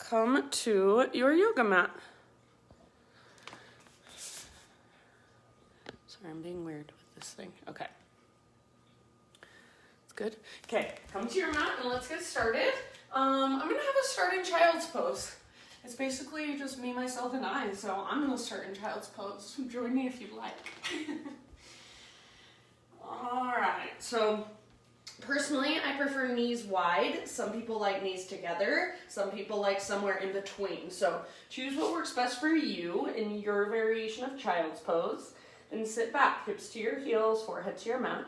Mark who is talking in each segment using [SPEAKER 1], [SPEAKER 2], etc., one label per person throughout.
[SPEAKER 1] come to your yoga mat. Sorry, I'm being weird with this thing. Okay. It's good. Okay, come to your mat and let's get started. I'm gonna have a start in child's pose. It's basically just me, myself, and I, so I'm gonna start in child's pose. Join me if you like. All right, so personally, I prefer knees wide. Some people like knees together. Some people like somewhere in between. So choose what works best for you in your variation of child's pose. Then sit back, hips to your heels, forehead to your mat.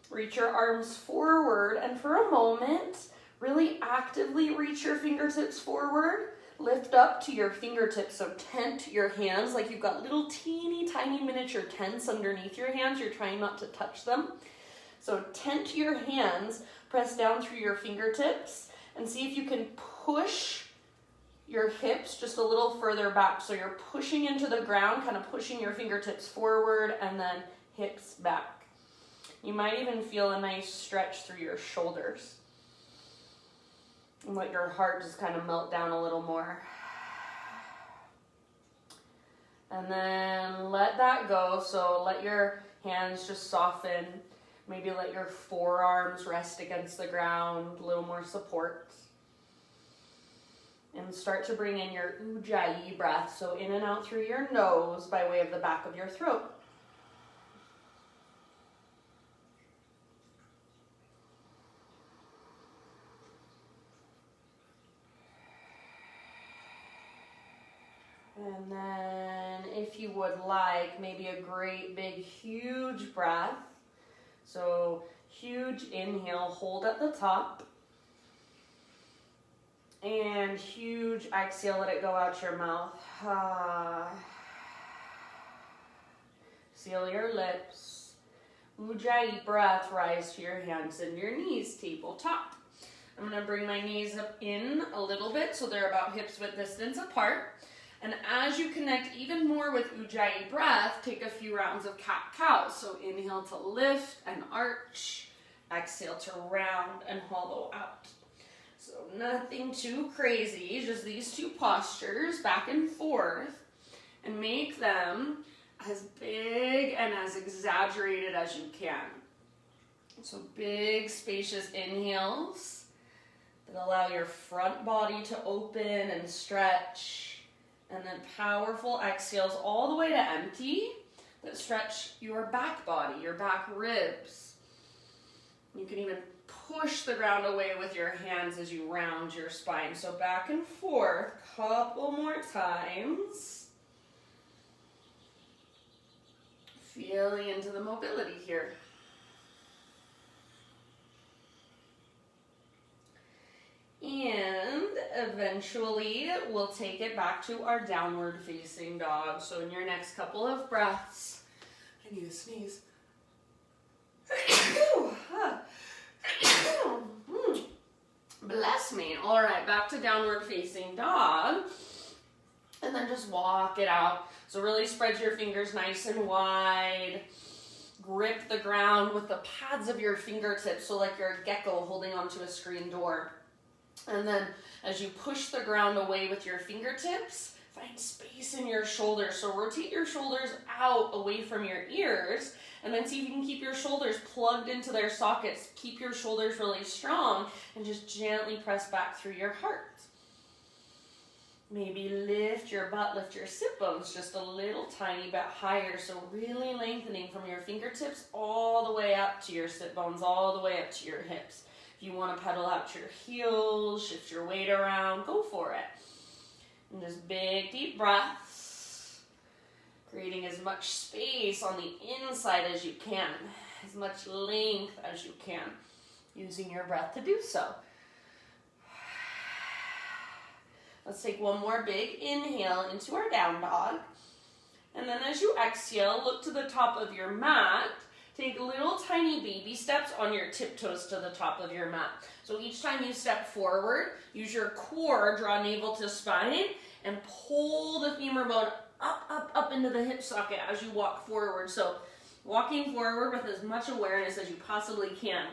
[SPEAKER 1] Reach your arms forward, and for a moment, really actively reach your fingertips forward. Lift up to your fingertips, so tent your hands like you've got little teeny tiny miniature tents underneath your hands. You're trying not to touch them. So tent your hands, press down through your fingertips, and see if you can push your hips just a little further back. So you're pushing into the ground, kind of pushing your fingertips forward and then hips back. You might even feel a nice stretch through your shoulders. And let your heart just kind of melt down a little more. And then let that go. So let your hands just soften. Maybe let your forearms rest against the ground, a little more support. And start to bring in your ujjayi breath. So in and out through your nose by way of the back of your throat. And then if you would like, maybe a great big huge breath. So huge inhale, hold at the top. And huge exhale, let it go out your mouth. Seal your lips. Ujjayi breath, rise to your hands and your knees, tabletop. I'm going to bring my knees up in a little bit so they're about hips width distance apart. And as you connect even more with ujjayi breath, take a few rounds of cat-cow. So inhale to lift and arch. Exhale to round and hollow out. So nothing too crazy, just these two postures back and forth. And make them as big and as exaggerated as you can. So big, spacious inhales that allow your front body to open and stretch. And then powerful exhales all the way to empty that stretch your back body, your back ribs. You can even push the ground away with your hands as you round your spine. So back and forth, couple more times. Feeling into the mobility here. And eventually we'll take it back to our downward facing dog. So in your next couple of breaths, I need to sneeze. Bless me. All right, back to downward facing dog. And then just walk it out. So really spread your fingers nice and wide. Grip the ground with the pads of your fingertips, so like you're a gecko holding onto a screen door. And then as you push the ground away with your fingertips, find space in your shoulders. So rotate your shoulders out away from your ears, and then see if you can keep your shoulders plugged into their sockets. Keep your shoulders really strong, and just gently press back through your heart. Maybe lift your butt, lift your sit bones just a little tiny bit higher. So really lengthening from your fingertips all the way up to your sit bones, all the way up to your hips. If you want to pedal out your heels, shift your weight around, go for it. And just big, deep breaths, creating as much space on the inside as you can, as much length as you can, using your breath to do so. Let's take one more big inhale into our down dog. And then as you exhale, look to the top of your mat. Take little tiny baby steps on your tiptoes to the top of your mat. So each time you step forward, use your core, draw navel to spine, and pull the femur bone up into the hip socket as you walk forward. So walking forward with as much awareness as you possibly can.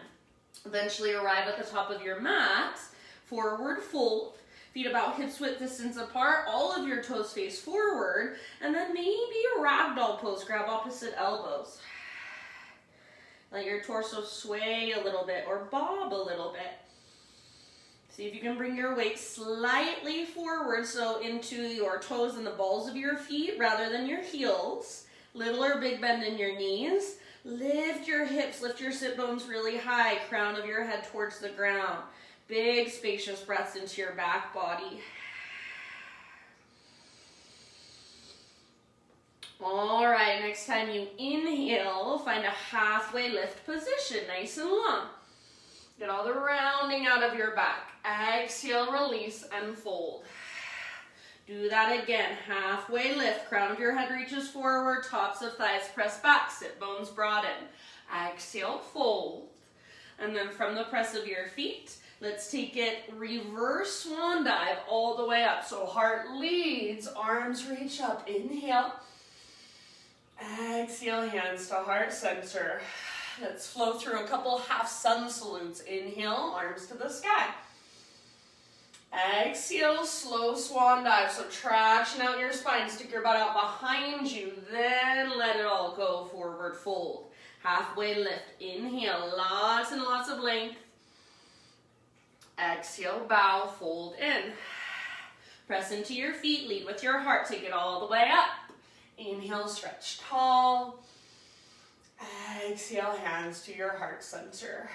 [SPEAKER 1] Eventually arrive at the top of your mat, forward fold. Feet about hips width distance apart, all of your toes face forward, and then maybe a ragdoll pose. Grab opposite elbows. Let your torso sway a little bit or bob a little bit. See if you can bring your weight slightly forward, so into your toes and the balls of your feet rather than your heels. Little or big bend in your knees. Lift your hips, lift your sit bones really high, crown of your head towards the ground. Big spacious breaths into your back body. All right, next time you inhale, find a halfway lift position, nice and long. Get all the rounding out of your back. Exhale, release, and fold. Do that again. Halfway lift. Crown of your head reaches forward. Tops of thighs press back. Sit bones broaden. Exhale, fold. And then from the press of your feet, let's take it reverse swan dive all the way up. So heart leads, arms reach up. Inhale. Exhale, hands to heart center. Let's flow through a couple half sun salutes. Inhale, arms to the sky. Exhale, slow swan dive. So traction out your spine, stick your butt out behind you, then let it all go, forward fold. Halfway lift, inhale, lots and lots of length. Exhale, bow, fold in. Press into your feet, lead with your heart, take it all the way up. Inhale, stretch tall. Exhale, hands to your heart center.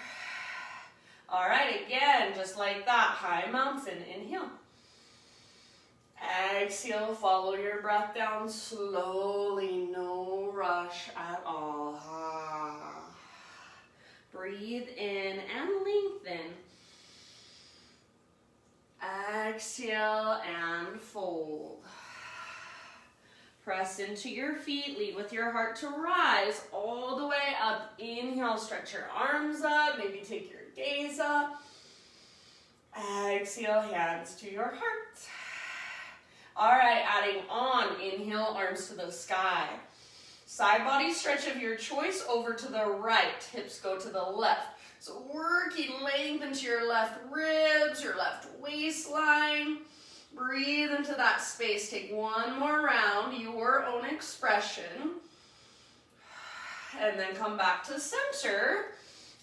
[SPEAKER 1] All right, again, just like that, high mountain, inhale. Exhale, follow your breath down slowly, no rush at all. Breathe in and lengthen. Exhale and fold. Press into your feet, lead with your heart to rise all the way up. Inhale, stretch your arms up, maybe take your gaze up. Exhale, hands to your heart. All right, adding on, inhale, arms to the sky. Side body stretch of your choice over to the right, hips go to the left. So working length into your left ribs, your left waistline. Breathe into that space. Take one more round, your own expression. And then come back to center.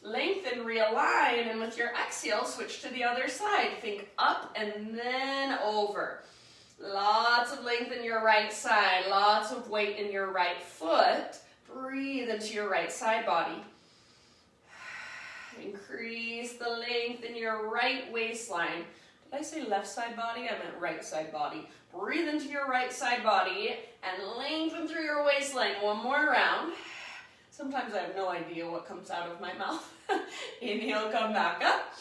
[SPEAKER 1] Lengthen, realign, and with your exhale, switch to the other side. Think up and then over. Lots of length in your right side, lots of weight in your right foot. Breathe into your right side body. Increase the length in your right waistline. Did I say left side body? I meant right side body. Breathe into your right side body and lengthen through your waistline. One more round. Sometimes I have no idea what comes out of my mouth. Inhale, come back up.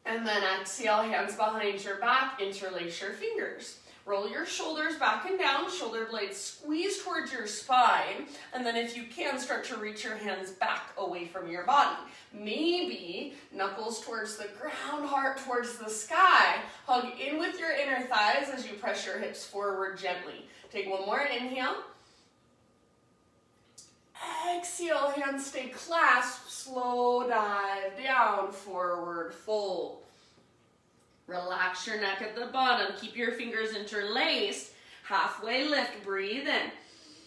[SPEAKER 1] And then exhale, hands behind your back, interlace your fingers. Roll your shoulders back and down, shoulder blades squeeze towards your spine, and then if you can, start to reach your hands back away from your body. Maybe knuckles towards the ground, heart towards the sky. Hug in with your inner thighs as you press your hips forward gently. Take one more inhale. Exhale, hands stay clasped, slow dive down, forward fold. Relax your neck at the bottom, keep your fingers interlaced, halfway lift, breathe in.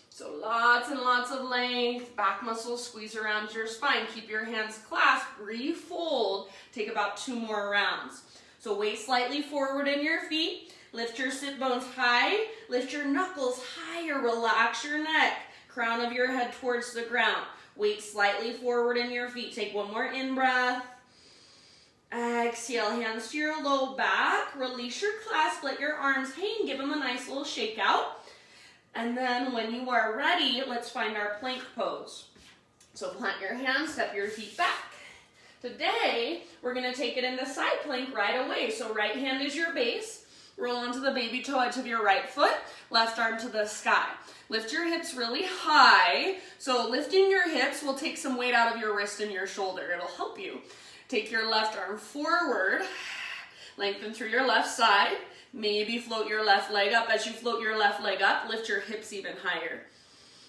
[SPEAKER 1] So lots and lots of length, back muscles squeeze around your spine, keep your hands clasped, refold, take about 2 more rounds. So weight slightly forward in your feet, lift your sit bones high, lift your knuckles higher, relax your neck, crown of your head towards the ground. Weight slightly forward in your feet. Take one more in-breath. Exhale, hands to your low back. Release your clasp, let your arms hang. Give them a nice little shake out. And then when you are ready, let's find our plank pose. So plant your hands, step your feet back. Today, we're going to take it into side plank right away. So right hand is your base. Roll onto the baby toe edge of your right foot. Left arm to the sky. Lift your hips really high. So lifting your hips will take some weight out of your wrist and your shoulder. It'll help you. Take your left arm forward. Lengthen through your left side. Maybe float your left leg up. As you float your left leg up, lift your hips even higher.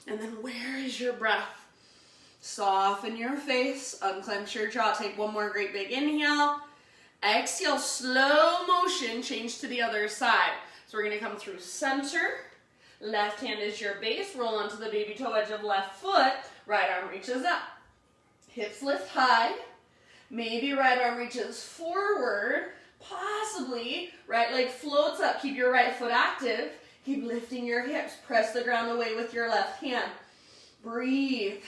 [SPEAKER 1] And then where is your breath? Soften your face. Unclench your jaw. Take one more great big inhale. Exhale, slow motion. motion, change to the other side. So we're going to come through center. Left hand is your base. Roll onto the baby toe edge of left foot. Right arm reaches up. Hips lift high. Maybe right arm reaches forward. Possibly right leg floats up. Keep your right foot active. Keep lifting your hips. Press the ground away with your left hand. Breathe.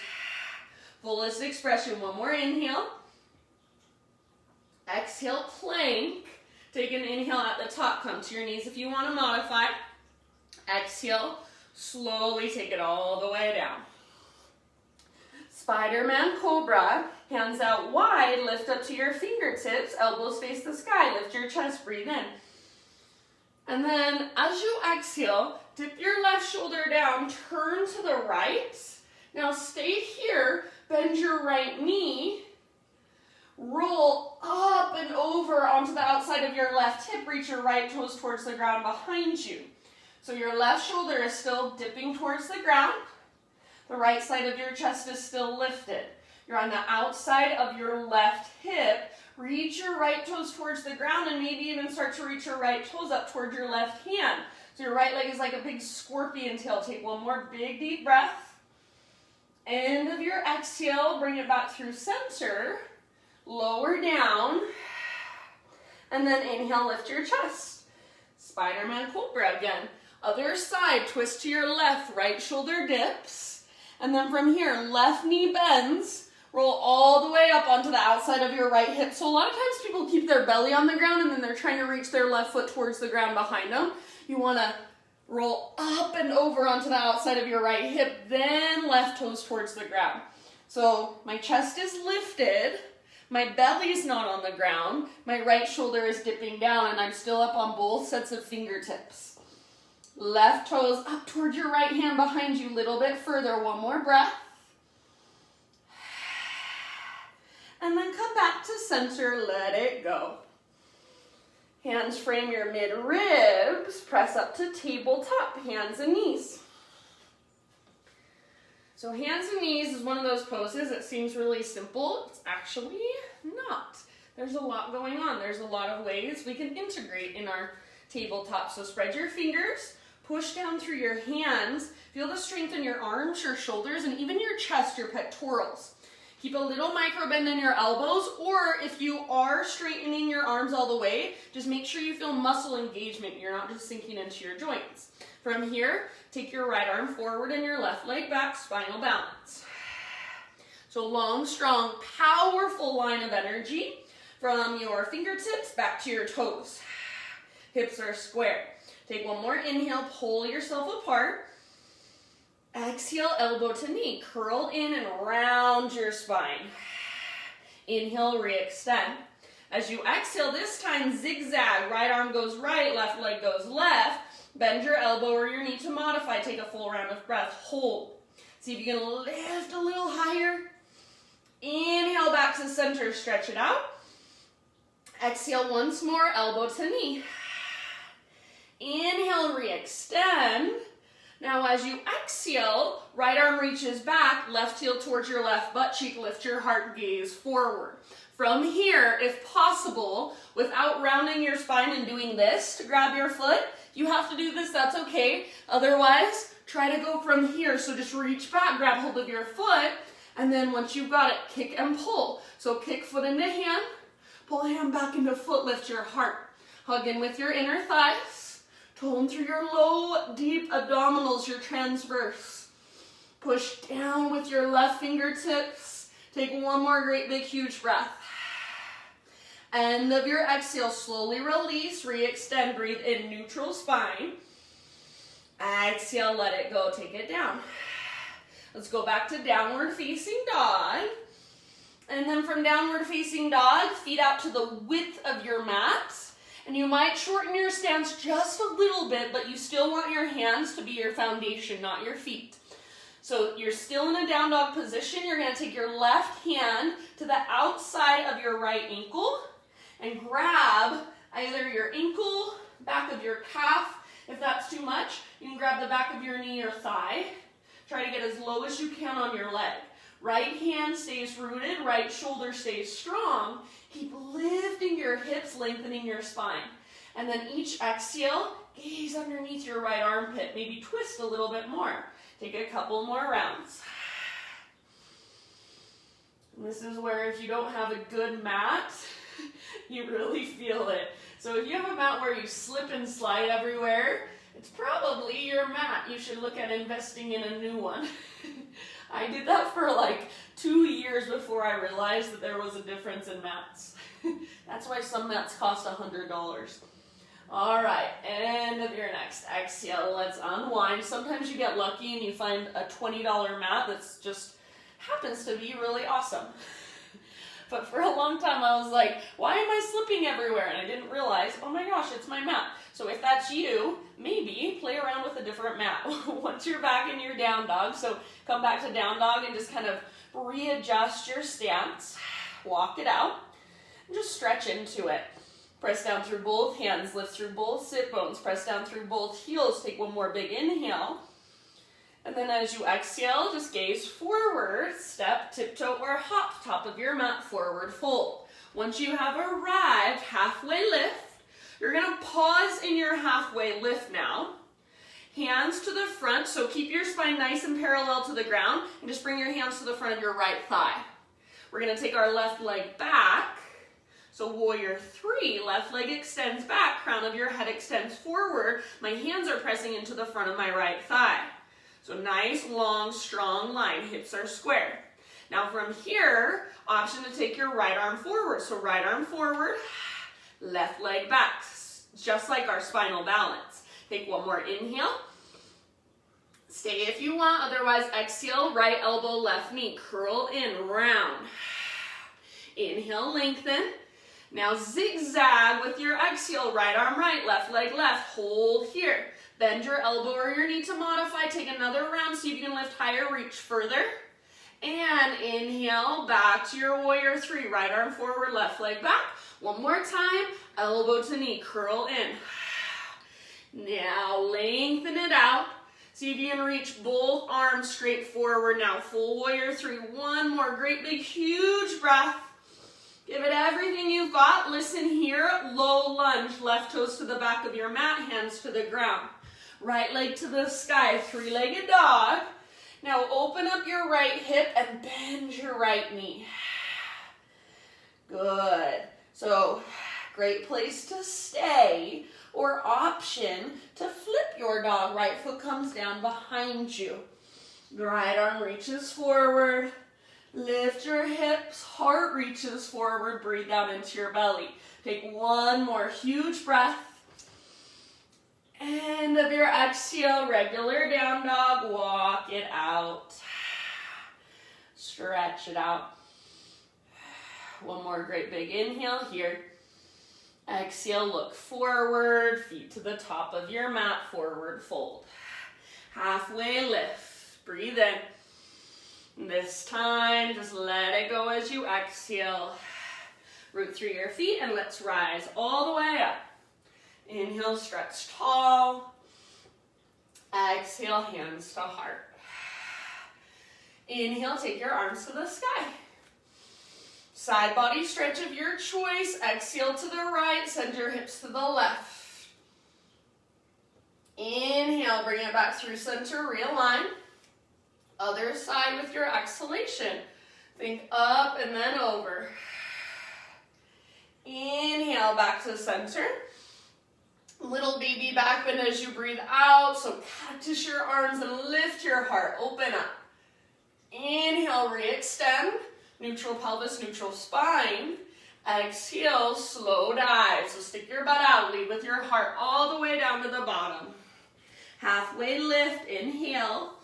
[SPEAKER 1] Fullest expression. One more inhale. Exhale, plank. Take an inhale at the top. Come to your knees if you want to modify. Exhale, slowly take it all the way down. Spider-Man Cobra, hands out wide, lift up to your fingertips, elbows face the sky, lift your chest, breathe in. And then as you exhale, dip your left shoulder down, turn to the right. Now stay here, bend your right knee, roll up and over onto the outside of your left hip, reach your right toes towards the ground behind you. So your left shoulder is still dipping towards the ground. The right side of your chest is still lifted. You're on the outside of your left hip. Reach your right toes towards the ground and maybe even start to reach your right toes up towards your left hand. So your right leg is like a big scorpion tail. Take one more big deep breath. End of your exhale, bring it back through center. Lower down. And then inhale, lift your chest. Spider-Man Cobra again. Other side, twist to your left, right shoulder dips. And then from here, left knee bends. Roll all the way up onto the outside of your right hip. So a lot of times people keep their belly on the ground and then they're trying to reach their left foot towards the ground behind them. You want to roll up and over onto the outside of your right hip, then left toes towards the ground. So my chest is lifted. My belly is not on the ground. My right shoulder is dipping down and I'm still up on both sets of fingertips. Left toes up towards your right hand behind you, a little bit further. One more breath. And then come back to center, let it go. Hands frame your mid-ribs, press up to tabletop, hands and knees. So hands and knees is one of those poses that seems really simple. It's actually not. There's a lot going on. There's a lot of ways we can integrate in our tabletop. So spread your fingers, push down through your hands, feel the strength in your arms, your shoulders, and even your chest, your pectorals. Keep a little micro bend in your elbows, or if you are straightening your arms all the way, just make sure you feel muscle engagement. You're not just sinking into your joints. From here, take your right arm forward and your left leg back, spinal balance. So long, strong, powerful line of energy from your fingertips back to your toes. Hips are square. Take one more inhale, pull yourself apart. Exhale, elbow to knee, curl in and round your spine. Inhale, re-extend. As you exhale, this time zigzag. Right arm goes right, left leg goes left. Bend your elbow or your knee to modify. Take a full round of breath. Hold. See if you can lift a little higher. Inhale back to center, stretch it out. Exhale once more, elbow to knee. Inhale, re-extend. Now as you exhale, right arm reaches back, left heel towards your left butt cheek, lift your heart, gaze forward. From here, if possible, without rounding your spine and doing this to grab your foot, you have to do this, that's okay. Otherwise, try to go from here. So just reach back, grab hold of your foot, and then once you've got it, kick and pull. So kick foot into hand, pull hand back into foot, lift your heart. Hug in with your inner thighs. Tone through your low, deep abdominals, your transverse. Push down with your left fingertips. Take one more great big huge breath. End of your exhale, slowly release, re-extend, breathe in, neutral spine. Exhale, let it go, take it down. Let's go back to downward facing dog. And then from downward facing dog, feet out to the width of your mat. And you might shorten your stance just a little bit, but you still want your hands to be your foundation, not your feet. So you're still in a down dog position. You're going to take your left hand to the outside of your right ankle and grab either your ankle, back of your calf. If that's too much, you can grab the back of your knee or thigh. Try to get as low as you can on your leg. Right hand stays rooted, right shoulder stays strong. Keep lifting your hips, lengthening your spine. And then each exhale, gaze underneath your right armpit. Maybe twist a little bit more. Take a couple more rounds. And this is where if you don't have a good mat, you really feel it. So if you have a mat where you slip and slide everywhere, it's probably your mat. You should look at investing in a new one. I did that for like 2 years before I realized that there was a difference in mats. That's why some mats cost $100. All right, end of your next exhale. Let's unwind. Sometimes you get lucky and you find a $20 mat that's just happens to be really awesome. But for a long time I was like, why am I slipping everywhere? And I didn't realize, oh my gosh, it's my mat. So if that's you, maybe play around with a different mat. Once you're back in your down dog, so come back to down dog and just kind of readjust your stance. Walk it out and just stretch into it. Press down through both hands, lift through both sit bones, press down through both heels. Take one more big inhale. And then as you exhale, just gaze forward, step, tiptoe, or hop, top of your mat, forward fold. Once you have arrived, halfway lift, you're gonna pause in your halfway lift now. Hands to the front, so keep your spine nice and parallel to the ground, and just bring your hands to the front of your right thigh. We're gonna take our left leg back. So warrior 3, left leg extends back, crown of your head extends forward. My hands are pressing into the front of my right thigh. So nice, long, strong line, hips are square. Now from here, option to take your right arm forward. So right arm forward, left leg back, just like our spinal balance. Take one more inhale. Stay if you want, otherwise exhale, right elbow, left knee, curl in, round. Inhale, lengthen. Now zigzag with your exhale, right arm right, left leg left, hold here. Bend your elbow or your knee to modify, take another round, see if you can lift higher, reach further. And inhale, back to your warrior 3, right arm forward, left leg back. One more time, elbow to knee, curl in. Now lengthen it out. See if you can reach both arms straight forward now. Full warrior 3, one more great big huge breath. Give it everything you've got. Listen here, low lunge, left toes to the back of your mat, hands to the ground. Right leg to the sky, 3-legged dog. Now open up your right hip and bend your right knee. Good. So, great place to stay, or option to flip your dog. Right foot comes down behind you. The right arm reaches forward. Lift your hips, heart reaches forward, breathe out into your belly. Take one more huge breath. End of your exhale, regular down dog, walk it out. Stretch it out. One more great big inhale here. Exhale, look forward, feet to the top of your mat, forward fold. Halfway lift, breathe in. This time, just let it go as you exhale. Root through your feet and let's rise all the way up. Inhale, stretch tall. Exhale, hands to heart. Inhale, take your arms to the sky. Side body stretch of your choice. Exhale to the right, send your hips to the left. Inhale, bring it back through center, realign. Other side with your exhalation. Think up and then over. Inhale, back to center. Little baby back bend as you breathe out. So cactus your arms and lift your heart. Open up. Inhale, re-extend. Neutral pelvis, neutral spine. Exhale, slow dive. So stick your butt out. Lead with your heart all the way down to the bottom. Halfway lift. Inhale.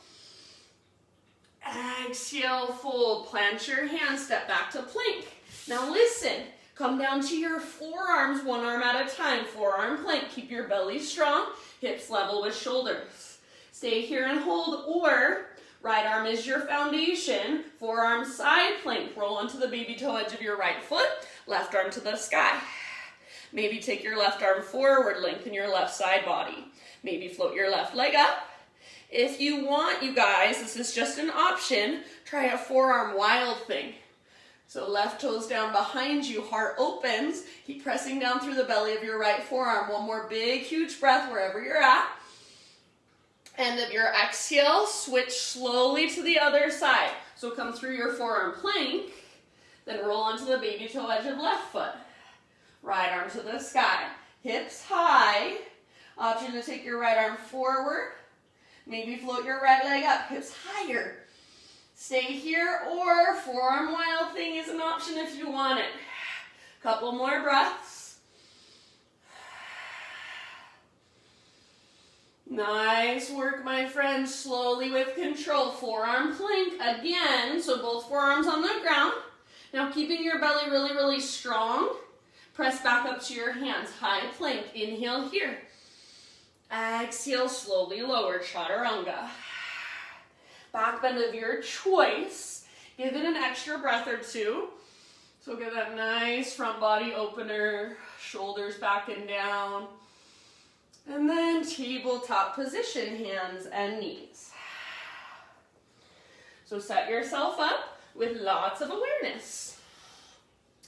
[SPEAKER 1] Exhale, fold. Plant your hands. Step back to plank. Now listen. Come down to your forearms, one arm at a time. Forearm plank. Keep your belly strong. Hips level with shoulders. Stay here and hold, or right arm is your foundation. Forearm side plank. Roll onto the baby toe edge of your right foot. Left arm to the sky. Maybe take your left arm forward. Lengthen your left side body. Maybe float your left leg up. If you want, you guys, this is just an option. Try a forearm wild thing. So left toes down behind you, heart opens. Keep pressing down through the belly of your right forearm. One more big, huge breath wherever you're at. End of your exhale, switch slowly to the other side. So come through your forearm plank, then roll onto the baby toe edge of left foot. Right arm to the sky, hips high. Option to take your right arm forward. Maybe float your right leg up, hips higher. Stay here, or forearm wild thing is an option if you want it. Couple more breaths. Nice work, my friends. Slowly with control. Forearm plank again. So both forearms on the ground. Now keeping your belly really, really strong. Press back up to your hands. High plank. Inhale here. Exhale, slowly lower. Chaturanga. Back bend of your choice. Give it an extra breath or two. So get that nice front body opener. Shoulders back and down. And then tabletop position, hands and knees. So set yourself up with lots of awareness.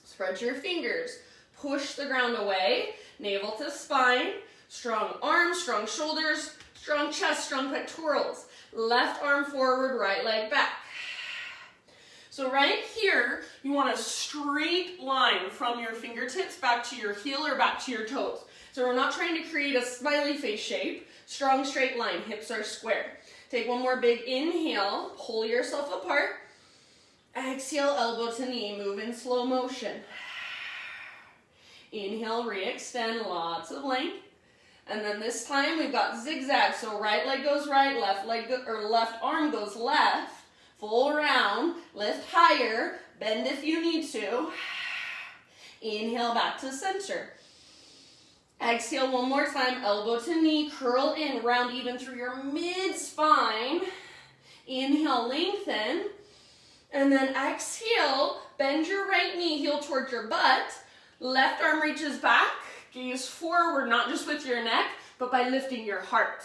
[SPEAKER 1] Spread your fingers. Push the ground away. Navel to spine. Strong arms, strong shoulders, strong chest, strong pectorals. Left arm forward, right leg back. So right here, you want a straight line from your fingertips back to your heel or back to your toes. So we're not trying to create a smiley face shape. Strong straight line, hips are square. Take one more big inhale, pull yourself apart. Exhale, elbow to knee, move in slow motion. Inhale, re-extend, lots of length. And then this time we've got zigzag. So right leg goes right, left arm goes left. Full round, lift higher, bend if you need to. Inhale, back to center. Exhale one more time, elbow to knee, curl in, round even through your mid-spine. Inhale, lengthen. And then exhale, bend your right knee, heel towards your butt. Left arm reaches back, gaze forward, not just with your neck, but by lifting your heart.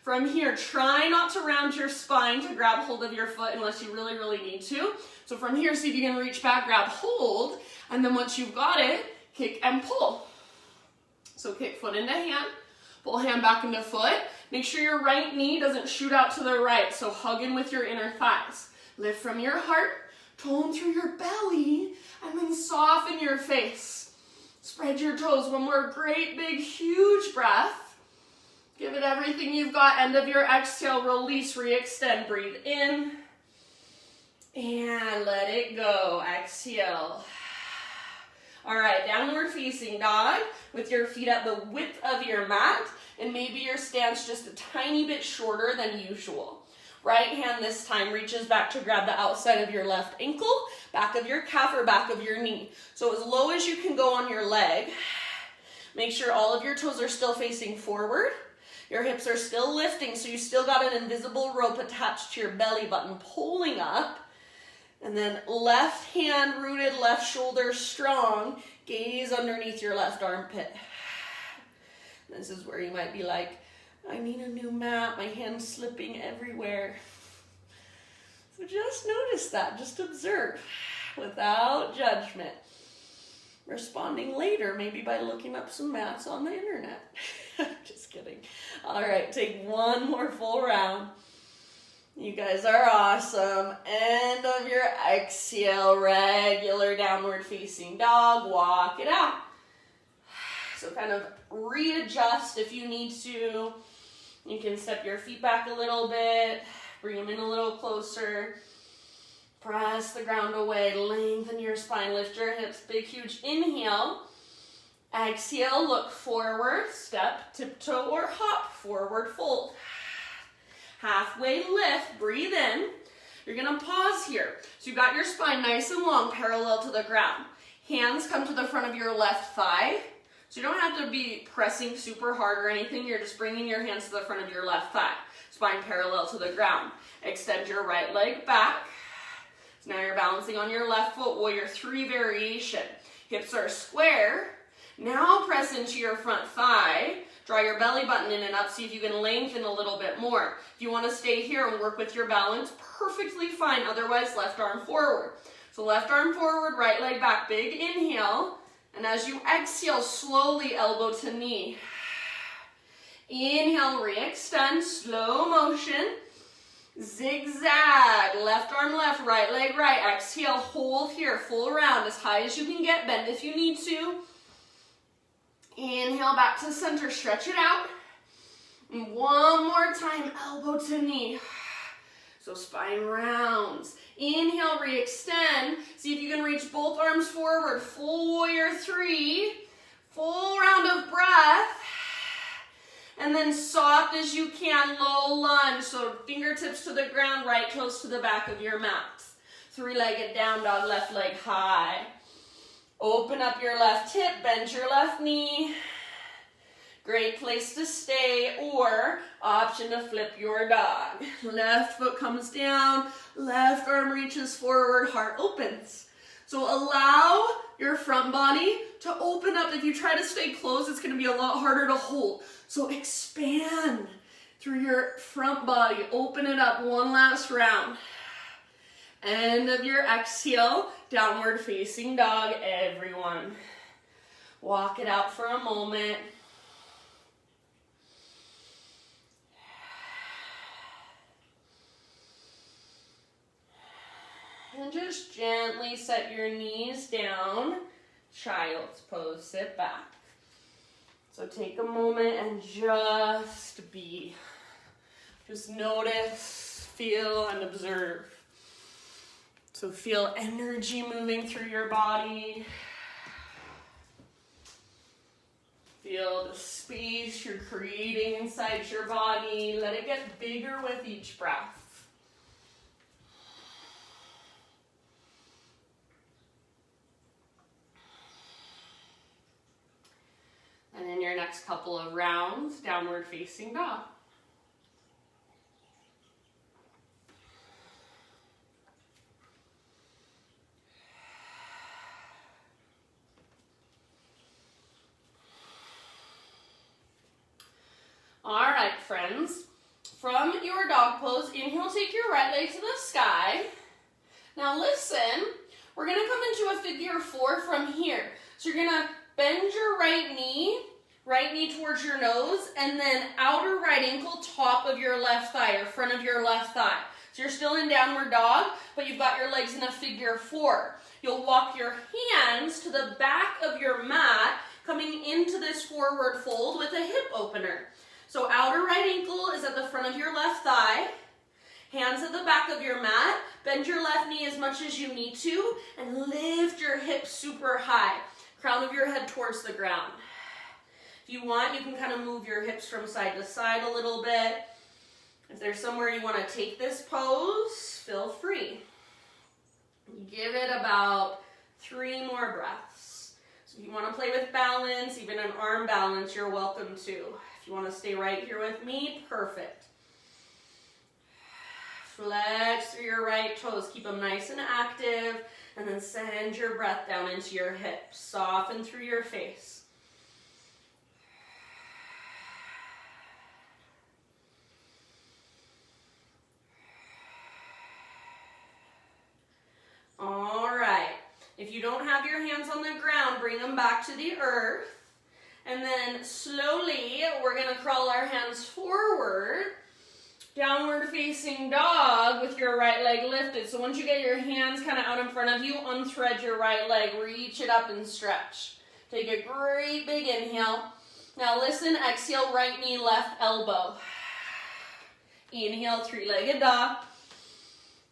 [SPEAKER 1] From here, try not to round your spine to grab hold of your foot unless you really, really need to. So from here, see if you can reach back, grab hold, and then once you've got it, kick and pull. So kick foot into hand, pull hand back into foot. Make sure your right knee doesn't shoot out to the right, so hug in with your inner thighs. Lift from your heart, tone through your belly, and then soften your face. Spread your toes. One more great, big, huge breath. Give it everything you've got. End of your exhale, release, re-extend. Breathe in. And let it go. Exhale. All right, downward facing dog with your feet at the width of your mat. And maybe your stance just a tiny bit shorter than usual. Right hand this time reaches back to grab the outside of your left ankle, back of your calf or back of your knee. So as low as you can go on your leg. Make sure all of your toes are still facing forward. Your hips are still lifting, so you still got an invisible rope attached to your belly button pulling up. And then left hand rooted, left shoulder strong. Gaze underneath your left armpit. This is where you might be like, I need a new mat, my hand's slipping everywhere. So just notice that, just observe without judgment. Responding later, maybe by looking up some mats on the internet. Just kidding. All right, take one more full round. You guys are awesome. End of your exhale, regular downward facing dog, walk it out. So kind of readjust if you need to. You can step your feet back a little bit, bring them in a little closer. Press the ground away, lengthen your spine, lift your hips, big, huge inhale. Exhale, look forward, step, tiptoe or hop, forward fold. Halfway lift, breathe in. You're gonna pause here. So you've got your spine nice and long, parallel to the ground. Hands come to the front of your left thigh. So you don't have to be pressing super hard or anything. You're just bringing your hands to the front of your left thigh. Spine parallel to the ground. Extend your right leg back. So now you're balancing on your left foot, warrior 3 variation. Hips are square. Now press into your front thigh. Draw your belly button in and up. See if you can lengthen a little bit more. If you want to stay here and work with your balance, perfectly fine. Otherwise, left arm forward. So left arm forward, right leg back, big inhale. And as you exhale, slowly elbow to knee. Inhale, re-extend, slow motion. Zigzag, left arm left, right leg right. Exhale, hold here, full round, as high as you can get. Bend if you need to. Inhale, back to center, stretch it out. And one more time, elbow to knee. So spine rounds. Inhale, re-extend. See if you can reach both arms forward. Full warrior three. Full round of breath. And then soft as you can, low lunge. So fingertips to the ground, right toes to the back of your mat. Three-legged down dog, left leg high. Open up your left hip, bend your left knee. Great place to stay, or option to flip your dog. Left foot comes down, left arm reaches forward, heart opens. So allow your front body to open up. If you try to stay closed, it's going to be a lot harder to hold. So expand through your front body. Open it up one last round. End of your exhale, downward facing dog, everyone. Walk it out for a moment. And just gently set your knees down. Child's pose, sit back. So take a moment and just be. Just notice, feel, and observe. So feel energy moving through your body. Feel the space you're creating inside your body. Let it get bigger with each breath. And in your next couple of rounds, downward facing dog. All right, friends. From your dog pose, inhale, take your right leg to the sky. Now listen, we're gonna come into a figure four from here. So you're gonna bend your right knee towards your nose, and then outer right ankle, top of your left thigh, or front of your left thigh. So you're still in downward dog, but you've got your legs in a figure four. You'll walk your hands to the back of your mat, coming into this forward fold with a hip opener. So outer right ankle is at the front of your left thigh, hands at the back of your mat, bend your left knee as much as you need to, and lift your hips super high. Crown of your head towards the ground. If you want, you can kind of move your hips from side to side a little bit. If there's somewhere you want to take this pose, feel free. Give it about 3 more breaths. So if you want to play with balance, even an arm balance, you're welcome to. If you want to stay right here with me, perfect. Flex through your right toes. Keep them nice and active. And then send your breath down into your hips. Soften through your face. All right. If you don't have your hands on the ground, bring them back to the earth. And then slowly, we're going to crawl our hands forward. Downward facing dog with your right leg lifted. So once you get your hands kind of out in front of you, unthread your right leg, reach it up and stretch. Take a great big inhale. Now listen, exhale, right knee, left elbow. Inhale, three-legged dog.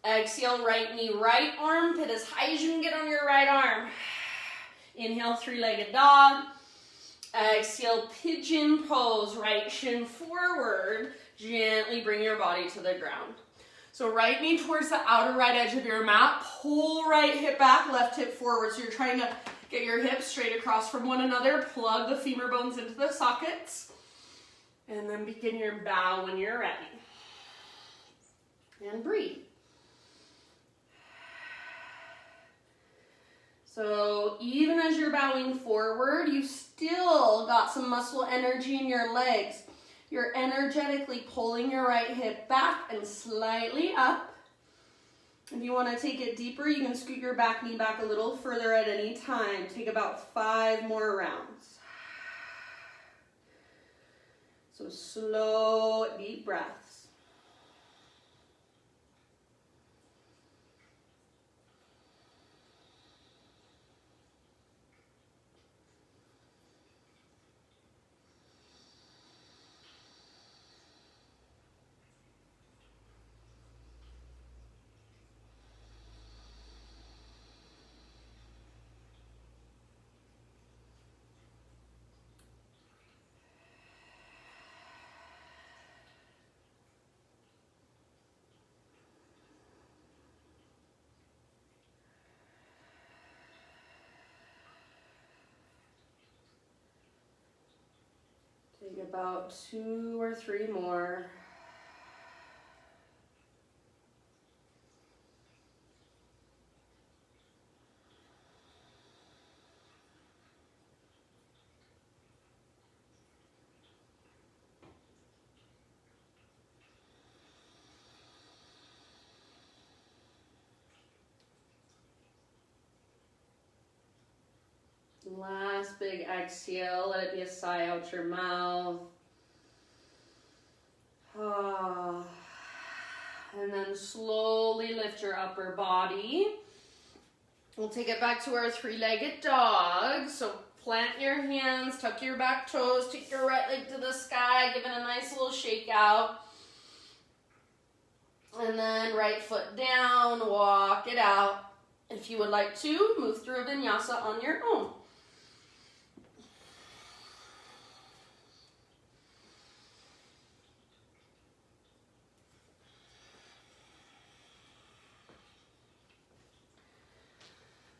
[SPEAKER 1] Exhale, right knee, right armpit as high as you can get on your right arm. Inhale, three-legged dog. Exhale, pigeon pose, right shin forward. Gently bring your body to the ground. So right knee towards the outer right edge of your mat. Pull right hip back, left hip forward. So you're trying to get your hips straight across from one another. Plug the femur bones into the sockets. And then begin your bow when you're ready. And breathe. So even as you're bowing forward, you've still got some muscle energy in your legs. You're energetically pulling your right hip back and slightly up.
[SPEAKER 2] If you want to take it deeper, you can scoot your back knee back a little further at any time. Take about 5 more rounds. So slow, deep breaths. Take about 2 or 3 more. Last big exhale, let it be a sigh out your mouth. And then slowly lift your upper body. We'll take it back to our 3-legged dog. So plant your hands, tuck your back toes, take your right leg to the sky, give it a nice little shake out. And then right foot down, walk it out. If you would like to, move through a vinyasa on your own.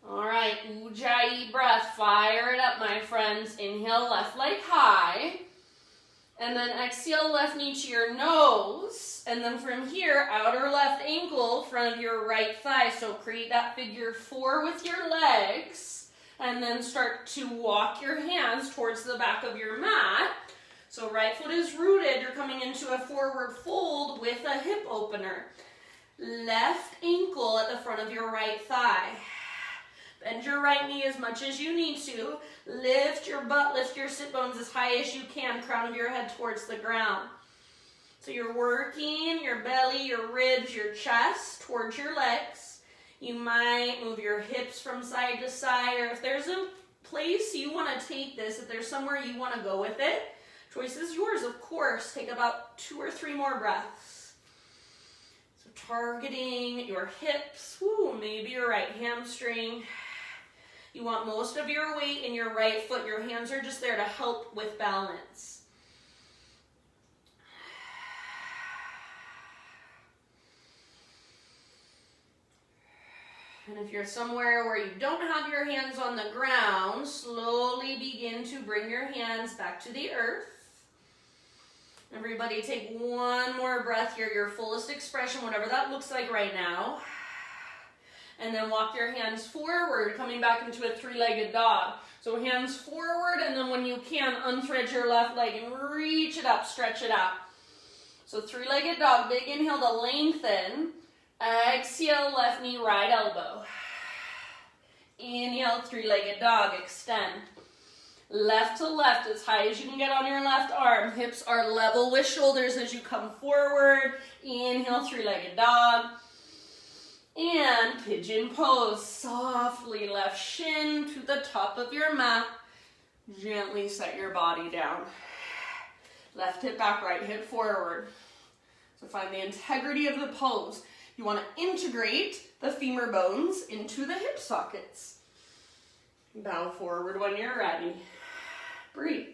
[SPEAKER 2] All right, Ujjayi breath, fire it up, my friends. Inhale, left leg high. And then exhale, left knee to your nose. And then from here, outer left ankle, front of your right thigh. So create that figure 4 with your legs. And then start to walk your hands towards the back of your mat. So right foot is rooted. You're coming into a forward fold with a hip opener. Left ankle at the front of your right thigh. Bend your right knee as much as you need to. Lift your butt, lift your sit bones as high as you can. Crown of your head towards the ground. So you're working your belly, your ribs, your chest towards your legs. You might move your hips from side to side, or if there's a place you want to take this, if there's somewhere you want to go with it, choice is yours, of course. Take about 2 or 3 more breaths. So targeting your hips, maybe your right hamstring. You want most of your weight in your right foot. Your hands are just there to help with balance. And if you're somewhere where you don't have your hands on the ground, slowly begin to bring your hands back to the earth. Everybody take 1 more breath here, your fullest expression, whatever that looks like right now. And then walk your hands forward, coming back into a 3-legged dog. So hands forward, and then when you can, unthread your left leg and reach it up, stretch it out. So 3-legged dog, big inhale to lengthen. Exhale, left knee, right elbow. Inhale, 3-legged dog, extend. Left to left, as high as you can get on your left arm. Hips are level with shoulders as you come forward. Inhale, 3-legged dog. And pigeon pose, softly left shin to the top of your mat. Gently set your body down. Left hip back, right hip forward. So find the integrity of the pose. You want to integrate the femur bones into the hip sockets. Bow forward when you're ready. Breathe.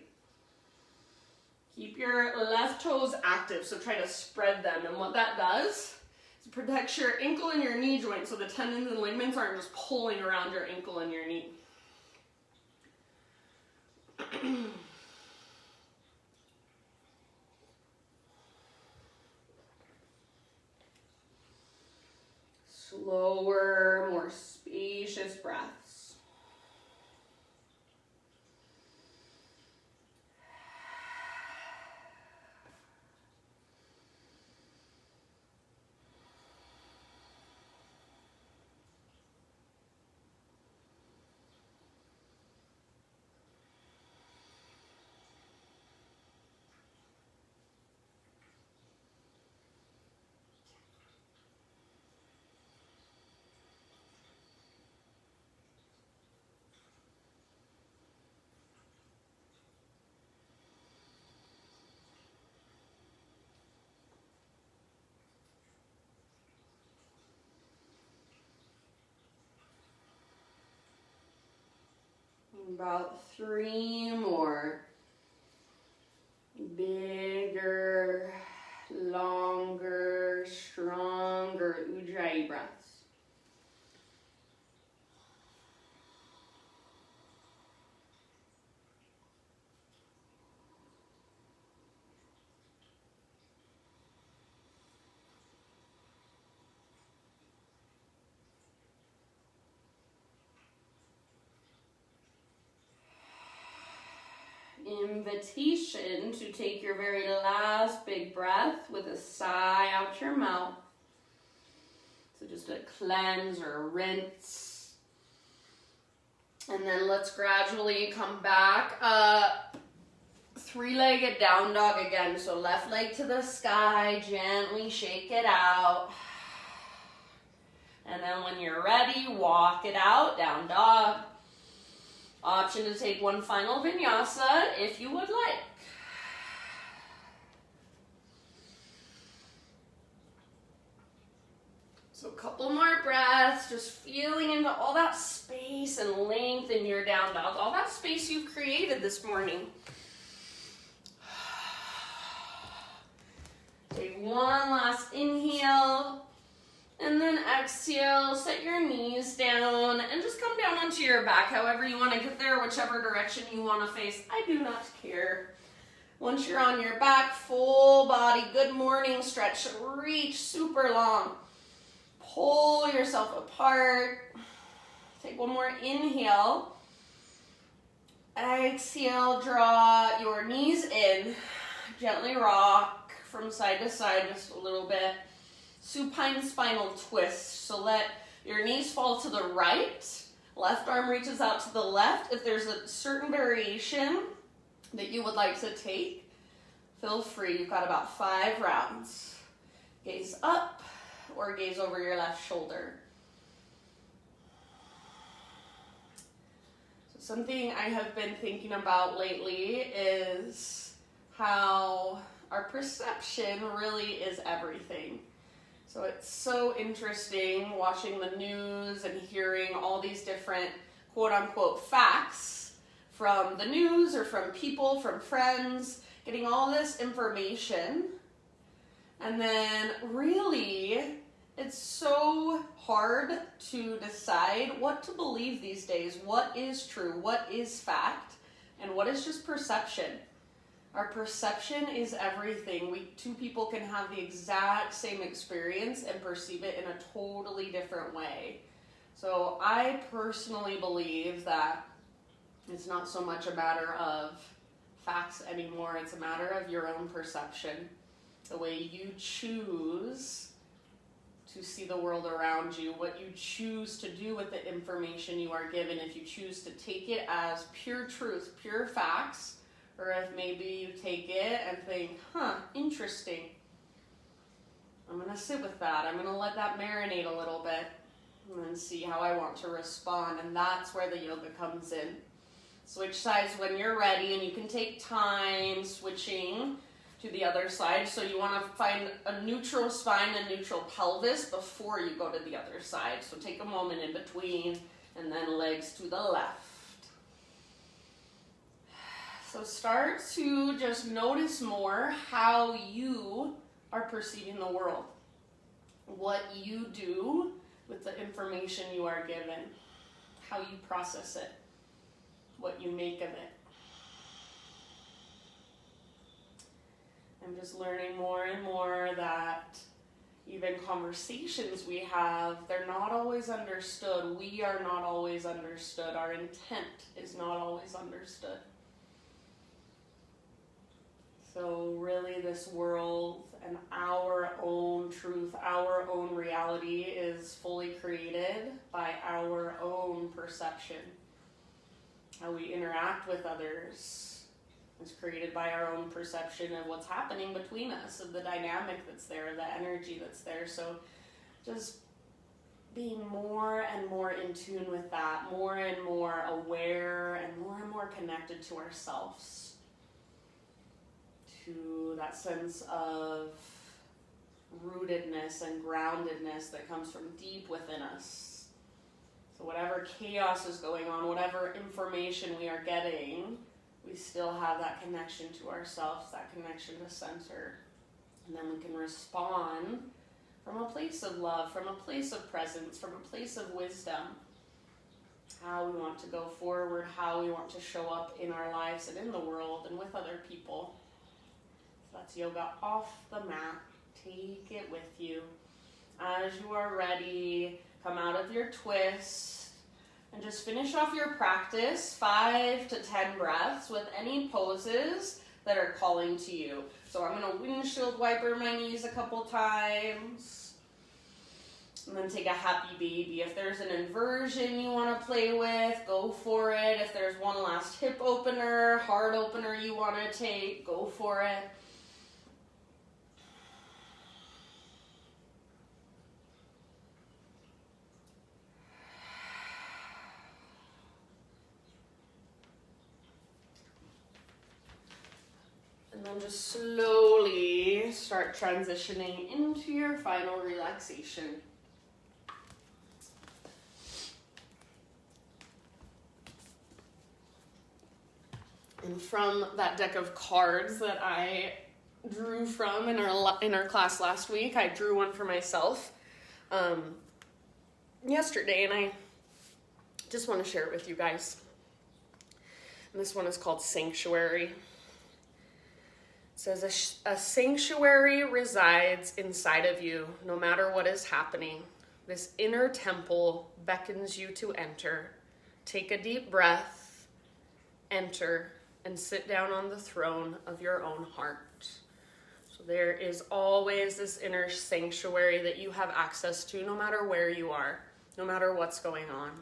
[SPEAKER 2] Keep your left toes active, so try to spread them. And what that does, it protects your ankle and your knee joint so the tendons and ligaments aren't just pulling around your ankle and your knee. Slower, more spacious breaths.
[SPEAKER 1] About 3 more. Bigger, longer, stronger Ujjayi breaths. Invitation to take your very last big breath with a sigh out your mouth. So just a cleanse or a rinse. And then let's gradually come back up. 3-legged down dog again. So left leg to the sky, gently shake it out. And then when you're ready, walk it out, down dog. Option to take one final vinyasa if you would like. So a couple more breaths, just feeling into all that space and length in your down dog, all that space you've created this morning. Take one last inhale. And then exhale, set your knees down, and just come down onto your back, however you want to get there, whichever direction you want to face. I do not care. Once you're on your back, full body, good morning stretch, reach super long. Pull yourself apart. Take one more inhale. Exhale, draw your knees in. Gently rock from side to side just a little bit. Supine spinal twist. So let your knees fall to the right. Left arm reaches out to the left. If there's a certain variation that you would like to take, feel free. You've got about 5 rounds. Gaze up or gaze over your left shoulder. So something I have been thinking about lately is how our perception really is everything. So it's so interesting watching the news and hearing all these different quote-unquote facts from the news or from people, from friends, getting all this information. And then really, it's so hard to decide what to believe these days. What is true? What is fact? And what is just perception? Our perception is everything. Two people can have the exact same experience and perceive it in a totally different way. So I personally believe that it's not so much a matter of facts anymore. It's a matter of your own perception. The way you choose to see the world around you, what you choose to do with the information you are given. If you choose to take it as pure truth, pure facts, or if maybe you take it and think, interesting. I'm going to sit with that. I'm going to let that marinate a little bit and then see how I want to respond. And that's where the yoga comes in. Switch sides when you're ready, and you can take time switching to the other side. So you want to find a neutral spine and neutral pelvis before you go to the other side. So take a moment in between, and then legs to the left. So start to just notice more how you are perceiving the world. What you do with the information you are given. How you process it. What you make of it. I'm just learning more and more that even conversations we have, they're not always understood. We are not always understood. Our intent is not always understood. So really this world and our own truth, our own reality is fully created by our own perception. How we interact with others is created by our own perception of what's happening between us, of the dynamic that's there, the energy that's there. So just being more and more in tune with that, more and more aware and more connected to ourselves. To that sense of rootedness and groundedness that comes from deep within us. So whatever chaos is going on, whatever information we are getting, we still have that connection to ourselves, that connection to center. And then we can respond from a place of love, from a place of presence, from a place of wisdom. How we want to go forward, how we want to show up in our lives and in the world and with other people. So that's yoga off the mat. Take it with you. As you are ready, come out of your twist and just finish off your practice, 5 to 10 breaths with any poses that are calling to you. So I'm going to windshield wiper my knees a couple times. And then take a happy baby. If there's an inversion you want to play with, go for it. If there's one last hip opener, heart opener you want to take, go for it. And then just slowly start transitioning into your final relaxation. And from that deck of cards that I drew from in our class last week, I drew one for myself yesterday, and I just want to share it with you guys. And this one is called Sanctuary. It says, a sanctuary resides inside of you, no matter what is happening. This inner temple beckons you to enter. Take a deep breath, enter, and sit down on the throne of your own heart. So there is always this inner sanctuary that you have access to no matter where you are, no matter what's going on.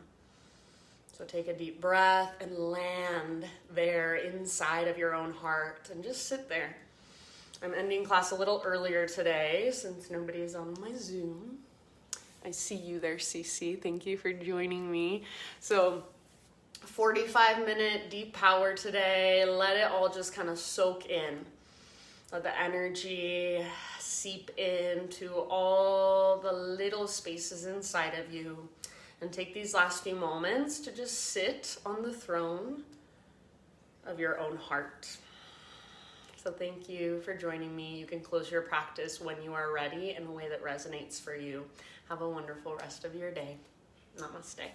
[SPEAKER 1] So take a deep breath and land there inside of your own heart and just sit there. I'm ending class a little earlier today since nobody's on my Zoom. I see you there, Cece. Thank you for joining me. So 45-minute deep power today. Let it all just kind of soak in. Let the energy seep into all the little spaces inside of you. And take these last few moments to just sit on the throne of your own heart. So thank you for joining me. You can close your practice when you are ready in a way that resonates for you. Have a wonderful rest of your day. Namaste.